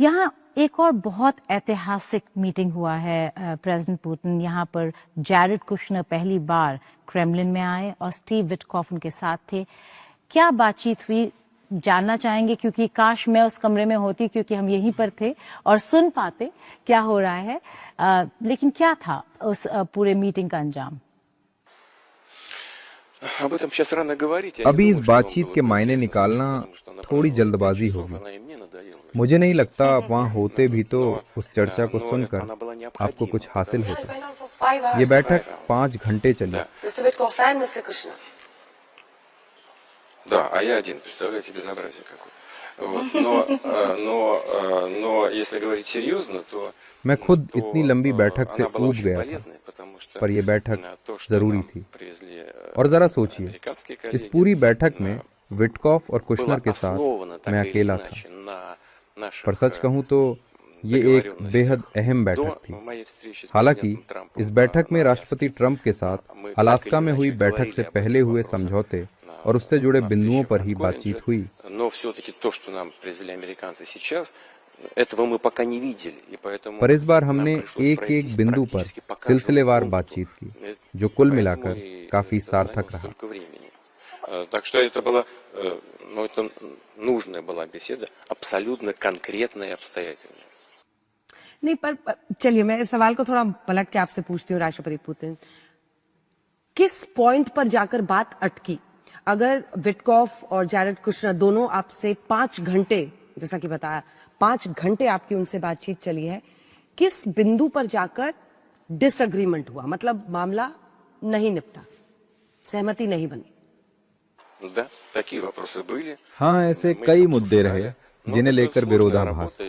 यहाँ एक और बहुत ऐतिहासिक मीटिंग हुआ है। प्रेसिडेंट पुतिन यहाँ पर जैरेड कुशनर पहली बार क्रेमलिन में आए और स्टीव विटकॉफ उनके साथ थे। क्या बातचीत हुई जानना चाहेंगे, क्योंकि काश मैं उस कमरे में होती, क्योंकि हम यहीं पर थे और सुन पाते क्या हो रहा है। लेकिन क्या था उस पूरे मीटिंग का अंजाम? अभी इस बातचीत के मायने निकालना थोड़ी जल्दबाजी होगी। मुझे नहीं लगता आप वहाँ होते भी तो उस चर्चा को सुनकर आपको कुछ हासिल होता। ये बैठक 5 घंटे चली। मैं खुद इतनी लंबी बैठक से ऊब गया था, पर यह बैठक जरूरी थी। और जरा सोचिए, इस पूरी बैठक में विटकॉफ और कुशनर के साथ मैं अकेला था। पर सच कहूं तो ये एक बेहद अहम बैठक थी। हालांकि इस बैठक में राष्ट्रपति ट्रंप के साथ अलास्का में हुई बैठक से पहले हुए समझौते और उससे जुड़े बिंदुओं पर ही बातचीत हुई। पर इस बार हमने एक एक बिंदु पर सिलसिलेवार बातचीत की, जो कुल मिलाकर काफी सार्थक रहा। नहीं, पर चलिए मैं इस सवाल को थोड़ा पलट के आपसे पूछती हूँ। राष्ट्रपति पुतिन, किस पॉइंट पर जाकर बात अटकी? अगर विटकॉफ और जैरेड कुशनर दोनों आपसे 5 घंटे, जैसा कि बताया 5 घंटे आपकी उनसे बातचीत चली है, किस बिंदु पर जाकर डिसएग्रीमेंट हुआ? मतलब मामला नहीं निपटा, सहमति नहीं बनी? हाँ, ऐसे कई मुद्दे रहे जिन्हें लेकर विरोधाभास था।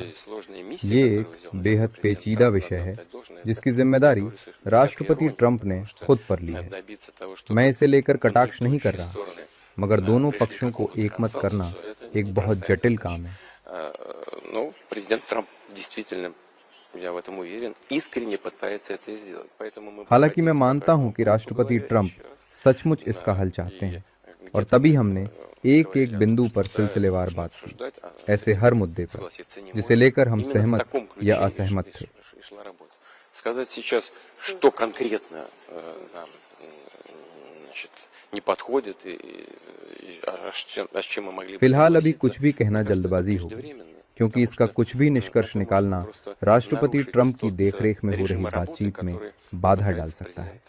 ये एक बेहद पेचीदा विषय है जिसकी जिम्मेदारी राष्ट्रपति ट्रंप ने खुद पर ली है। मैं इसे लेकर कटाक्ष नहीं कर रहा, मगर दोनों पक्षों को एकमत करना एक बहुत जटिल काम है। हालांकि मैं मानता हूं कि राष्ट्रपति ट्रंप सचमुच इसका हल चाहते हैं, और तभी हमने एक एक बिंदु पर सिलसिलेवार बात की, ऐसे हर मुद्दे पर जिसे लेकर हम सहमत या असहमत थे। फिलहाल अभी कुछ भी कहना जल्दबाजी होगी, क्योंकि इसका कुछ भी निष्कर्ष निकालना राष्ट्रपति ट्रंप की देखरेख में हो रही बातचीत में बाधा डाल सकता है।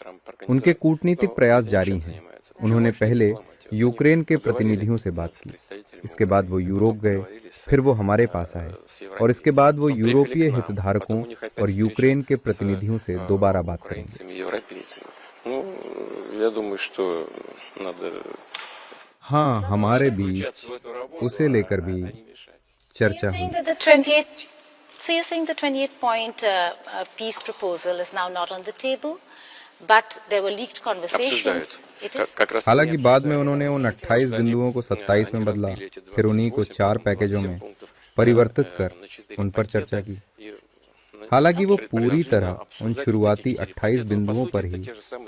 उनके कूटनीतिक प्रयास जारी हैं। उन्होंने पहले यूक्रेन के प्रतिनिधियों से बात की, इसके बाद वो यूरोप गए, फिर वो हमारे पास आए, और इसके बाद वो यूरोपीय हितधारकों और यूक्रेन के प्रतिनिधियों से दोबारा बात करेंगे। हाँ, हमारे बीच उसे लेकर भी चर्चा हुई। So you're saying the 28-point peace proposal is now not on the table, but there were leaked conversations. हालांकि बाद में उन्होंने उन 28 बिंदुओं को 27 में बदला, फिर उन्हीं को 4 पैकेजों में परिवर्तित कर उन पर चर्चा की। हालांकि वो पूरी तरह उन शुरुआती 28 बिंदुओं पर ही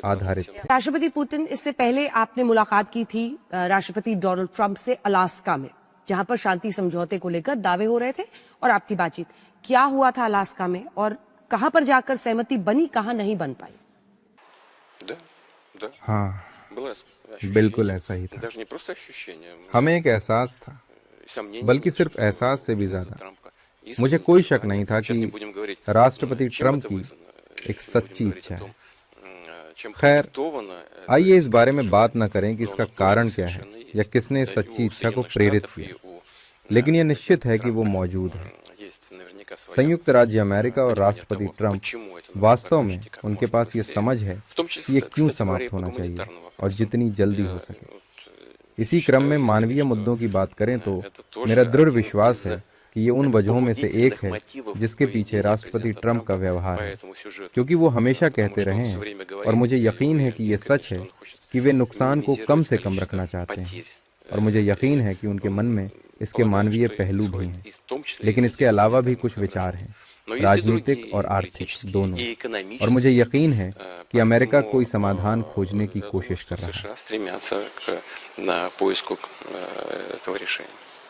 आधारित थे। राष्ट्रपति पुतिन, इससे पहले आपने मुलाकात की थी राष्ट्रपति डोनाल्ड ट्रंप से अलास्का में, जहां पर शांति समझौते को लेकर दावे हो रहे थे, और आपकी बातचीत क्या हुआ था अलास्का में, और कहां पर जाकर सहमति बनी, कहां नहीं बन पाई? हाँ, बिल्कुल ऐसा ही था। हमें एक एहसास था, बल्कि सिर्फ एहसास से भी ज्यादा मुझे कोई शक नहीं था कि राष्ट्रपति ट्रंप की एक सच्ची इच्छा है। खैर, आइए इस बारे में बात न करें कि इसका कारण क्या है या किसने इस सच्ची इच्छा को प्रेरित किया, लेकिन यह निश्चित है कि वो मौजूद है। संयुक्त राज्य अमेरिका और राष्ट्रपति ट्रंप, वास्तव में उनके पास ये समझ है कि ये क्यों समाप्त होना चाहिए और जितनी जल्दी हो सके। इसी क्रम में मानवीय मुद्दों की बात करें तो मेरा दृढ़ विश्वास है कि ये उन वजहों में से एक है जिसके पीछे राष्ट्रपति ट्रंप का व्यवहार है, क्योंकि वो हमेशा कहते रहे हैं, और मुझे यकीन है कि ये सच है, कि वे नुकसान को कम से कम रखना चाहते हैं, और मुझे यकीन है कि उनके मन में इसके मानवीय पहलू भी हैं, लेकिन इसके अलावा भी कुछ विचार हैं, राजनीतिक और आर्थिक दोनों, और मुझे यकीन है कि अमेरिका कोई समाधान खोजने की कोशिश कर रहा है।